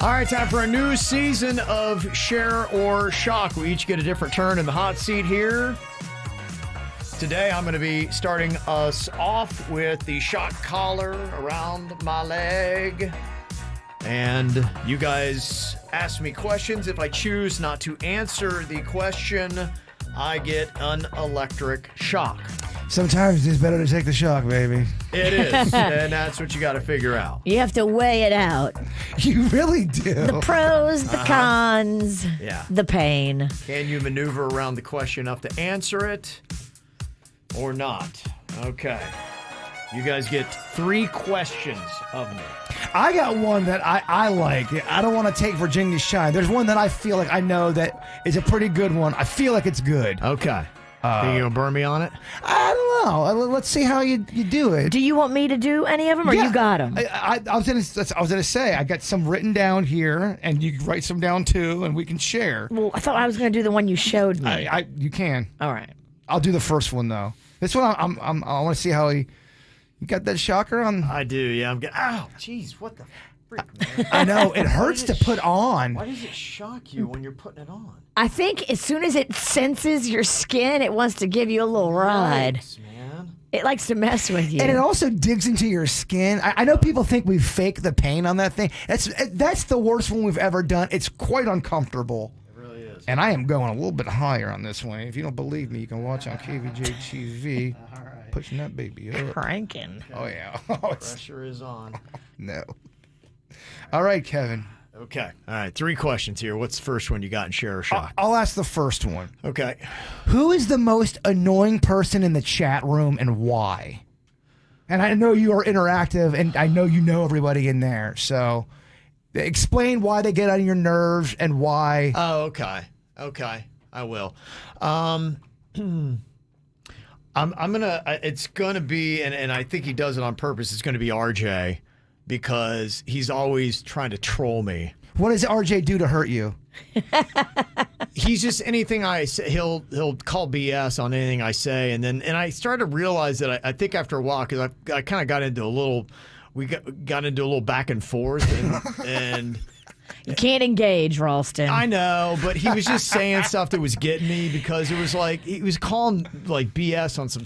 All right, time for a new season of Share or Shock. We each get a different turn in the hot seat here. Today, I'm going to be starting us off with the shock collar around my leg. And you guys ask me questions. If I choose not to answer the question, I get an electric shock. Sometimes it's better to take the shock, baby. It is, and that's what you got to figure out. You have to weigh it out. You really do. The pros, the cons, the pain. Can you maneuver around the question enough to answer it or not? Okay. You guys get 3 questions of me. I got one that I like. I don't want to take Virginia's shine. There's one that I feel like I know that is a pretty good one. I feel like it's good. Okay. Think you gonna burn me on it? I don't know. Let's see how you do it. Do you want me to do any of them, or you got them? I was gonna say I got some written down here, and you can write some down too, and we can share. Well, I thought I was gonna do the one you showed me. You can. All right. I'll do the first one though. This one I want to see how you got that shocker on. I do. Yeah. I'm getting. Ow! Jeez, what the freak, man? I know it hurts to put on. Why does it shock you when you're putting it on? I think as soon as it senses your skin, it wants to give you a little ride. Yikes, man. It likes to mess with you. And it also digs into your skin. I know people think we fake the pain on that thing. That's the worst one we've ever done. It's quite uncomfortable. It really is. And I am going a little bit higher on this one. If you don't believe me, you can watch on KVJ TV. All right. Pushing that baby up. Cranking. Oh, yeah. Pressure is on. No. All right, Kevin. Okay. All right. 3 questions here. What's the first one you got in Share or Shock? I'll ask the first one. Okay. Who is the most annoying person in the chat room and why? And I know you are interactive, and I know you know everybody in there. So explain why they get on your nerves and why. Oh, okay. Okay. I will. I'm gonna. It's gonna be, and I think he does it on purpose. It's gonna be RJ. Because he's always trying to troll me. What does RJ do to hurt you? He's just anything I say, he'll call BS on anything I say, and I started to realize that I think after a while, because I kind of got into a little, got into a little back and forth, and you can't engage, Ralston. I know, but he was just saying stuff that was getting me because it was like he was calling like BS on some.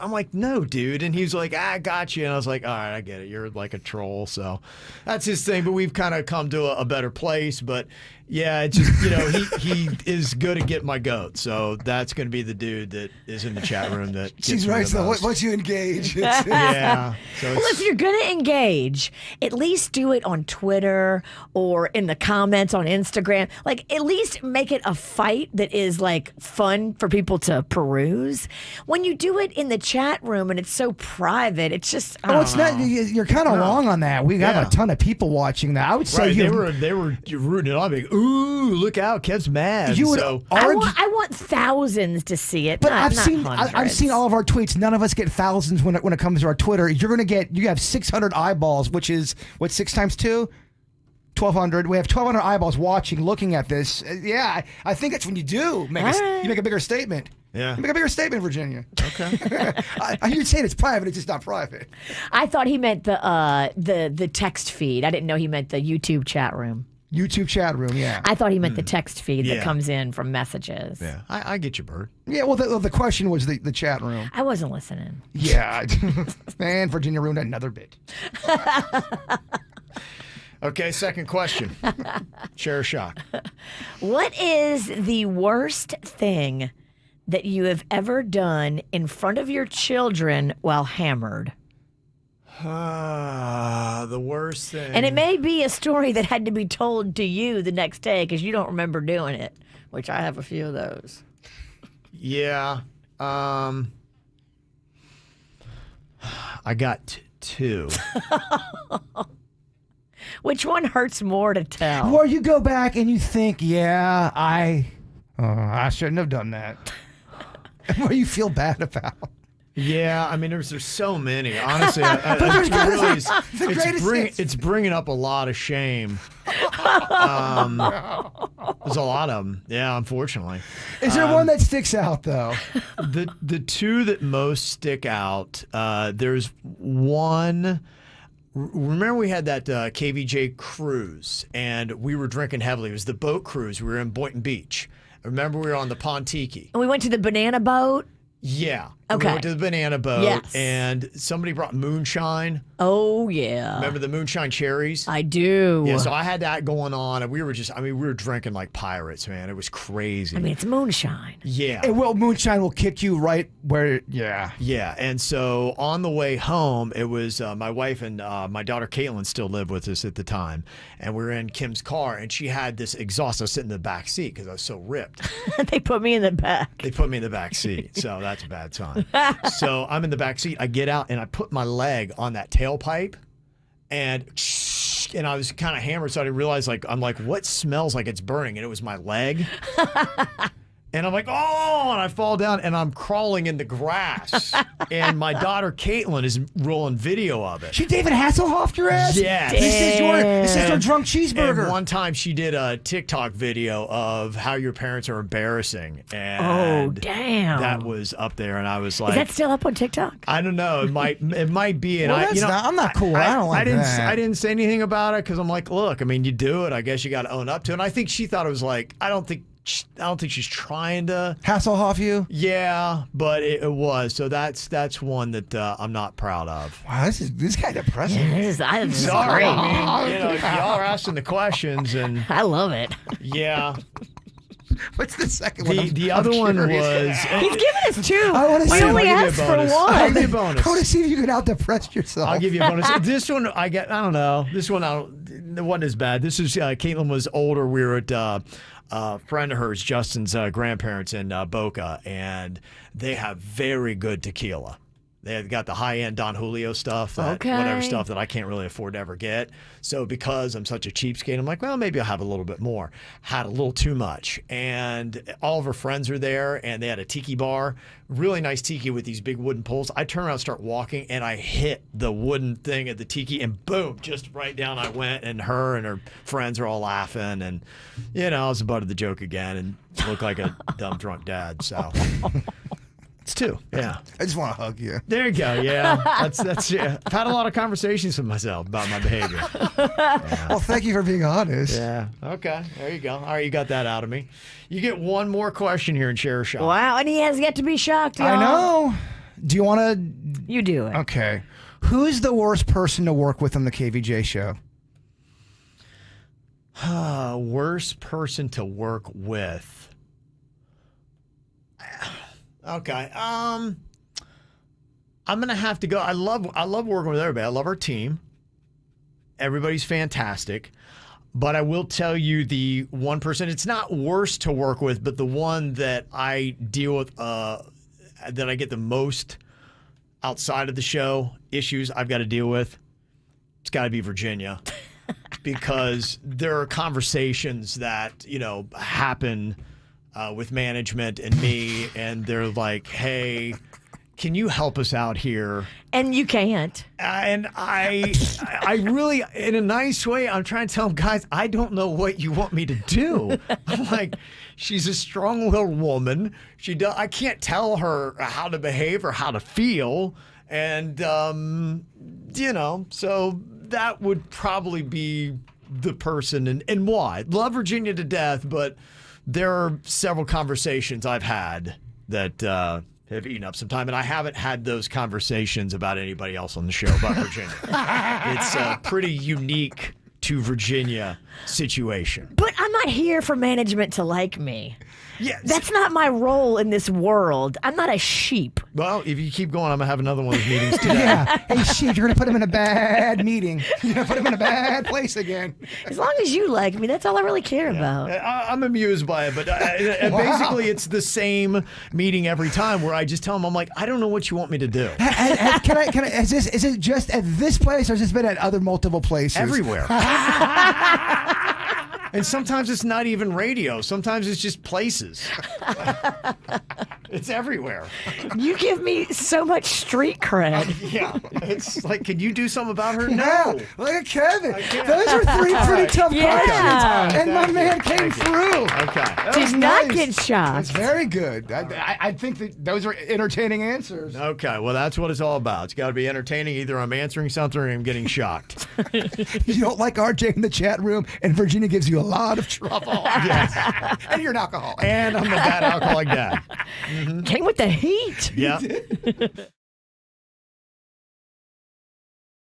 I'm like, no, dude, and he was like, I got you, and I was like, all right, I get it. You're like a troll, so that's his thing. But we've kind of come to a better place. But yeah, it's just he is good at getting my goat, so that's going to be the dude that is in the chat room that. She's right. So once you engage, yeah. So well, if you're going to engage, at least do it on Twitter or in the comments on Instagram. Like, at least make it a fight that is like fun for people to peruse. When you do it in the chat room and it's so private, it's just. It's not. You're kind of wrong on that. We got a ton of people watching that. I would say they were rooting it on. Like, ooh, look out, Kev's mad. I want thousands to see it. But I've seen all of our tweets. None of us get thousands when it comes to our Twitter. You have 600 eyeballs, which is what 6 times 2. 1,200. We have 1,200 eyeballs watching, looking at this. Yeah, I think that's when you do you make a bigger statement. Yeah, you make a bigger statement, Virginia. Okay. I hear you saying it's private. It's just not private. I thought he meant the text feed. I didn't know he meant the YouTube chat room. YouTube chat room, yeah. I thought he meant the text feed that comes in from messages. Yeah, I get you, Bird. Yeah, well, the question was the chat room. I wasn't listening. Yeah. Man, Virginia ruined another bit. Okay, second question. Share or shock. What is the worst thing that you have ever done in front of your children while hammered? The worst thing. And it may be a story that had to be told to you the next day because you don't remember doing it, which I have a few of those. Yeah. I got 2. Which one hurts more to tell? Or you go back and you think, yeah, I shouldn't have done that. What do you feel bad about? Yeah, I mean, there's so many. Honestly, it's bringing up a lot of shame. There's a lot of them. Yeah, unfortunately. Is there one that sticks out though? The 2 that most stick out. There's one Remember we had that KVJ cruise, and we were drinking heavily. It was the boat cruise. We were in Boynton Beach. Remember we were on the Pontiki. And we went to the banana boat. Yeah. Okay. We went to the banana boat, Yes. and somebody brought moonshine. Oh, yeah. Remember the moonshine cherries? I do. Yeah, so I had that going on, and we were we were drinking like pirates, man. It was crazy. I mean, it's moonshine. Yeah. Moonshine will kick you right where. Yeah. Yeah, and so on the way home, it was my wife and my daughter Caitlin still lived with us at the time, and we were in Kim's car, and she had this exhaust. I was sitting in the back seat because I was so ripped. They put me in the back. They put me in the back seat, so that's a bad sign. So I'm in the back seat. I get out and I put my leg on that tailpipe, and I was kind of hammered, so I didn't realize I'm like, what smells like it's burning? And it was my leg. And I'm like, oh, and I fall down and I'm crawling in the grass. And my daughter Caitlin is rolling video of it. She David Hasselhoff your ass? Yes. This is your drunk cheeseburger. And one time she did a TikTok video of how your parents are embarrassing. Oh, And damn. that was up there, and I was like, Is that still up on TikTok? I don't know. It might be. And Well, I'm not cool. I don't like that. I didn't say anything about it because I'm like, look, I mean, you do it. I guess you got to own up to it. And I think she thought it was like, I don't think she's trying to Hasselhoff you? Yeah, but it was. So that's one that I'm not proud of. Wow, this guy depressing. Yeah, this is Sorry, great. I mean, y'all are asking the questions, and I love it. yeah. What's the second one? The other one was. He's giving us two. I wanna We see- only I'll give you a asked for bonus. one. I'll give you a bonus. I want to see if you can out-depress yourself. I'll give you a bonus. This one I don't know. This one it wasn't as bad. This is Caitlin was older. We were at a friend of hers, Justin's grandparents in Boca, and they have very good tequila. They've got the high-end Don Julio stuff, whatever stuff that I can't really afford to ever get. So because I'm such a cheapskate, I'm like, well, maybe I'll have a little bit more. Had a little too much. And all of her friends are there, and they had a tiki bar, really nice tiki with these big wooden poles. I turn around and start walking, and I hit the wooden thing at the tiki, and boom, just right down I went, and her and her friends are all laughing. And, I was the butt of the joke again and looked like a dumb drunk dad. So... It's two. Yeah. I just want to hug you. There you go. Yeah. That's yeah. I've had a lot of conversations with myself about my behavior. Yeah. Well, thank you for being honest. Yeah. Okay. There you go. All right. You got that out of me. You get one more question here in Share Shop. Wow, and he has yet to be shocked, y'all. I know. Do you want to? You do it. Okay. Who's the worst person to work with on the KVJ show? Worst person to work with. Okay. I'm gonna have to go. I love working with everybody. I love our team. Everybody's fantastic. But I will tell you the one person, it's not worst to work with, but the one that I deal with that I get the most outside of the show issues I've got to deal with, it's gotta be Virginia. Because there are conversations that, happen with management and me, and they're like, hey, can you help us out here? And you can't. And I really, in a nice way, I'm trying to tell them, guys, I don't know what you want me to do. I'm like, she's a strong-willed woman. I can't tell her how to behave or how to feel. And, so that would probably be the person. And why? Love Virginia to death, but there are several conversations I've had that have eaten up some time, and I haven't had those conversations about anybody else on the show about Virginia. It's a pretty unique to Virginia situation. But I'm not here for management to like me. Yes. That's not my role in this world. I'm not a sheep. Well, if you keep going, I'm going to have another one of those meetings today. Yeah. Hey, shit, you're going to put him in a bad meeting. You're going to put him in a bad place again. As long as you like me, that's all I really care about. I'm amused by it, but basically it's the same meeting every time where I just tell them, I'm like, I don't know what you want me to do. Can I, is it just at this place or has this been at other multiple places? Everywhere. And sometimes it's not even radio. Sometimes it's just places. It's everywhere. You give me so much street cred. Yeah. It's like, can you do something about her? Yeah, No. look at Kevin. Those are three pretty tough Yeah. questions, and my Thank man you. came Thank you. through. Okay. That Did was not nice. get shocked. That's very good. I think that those are entertaining answers. Okay. Well, that's what it's all about. It's got to be entertaining. Either I'm answering something or I'm getting shocked. You don't like RJ in the chat room, and Virginia gives you a lot of trouble. Yes. And you're an alcoholic. And I'm the bad alcoholic dad. Came with the heat. Yeah.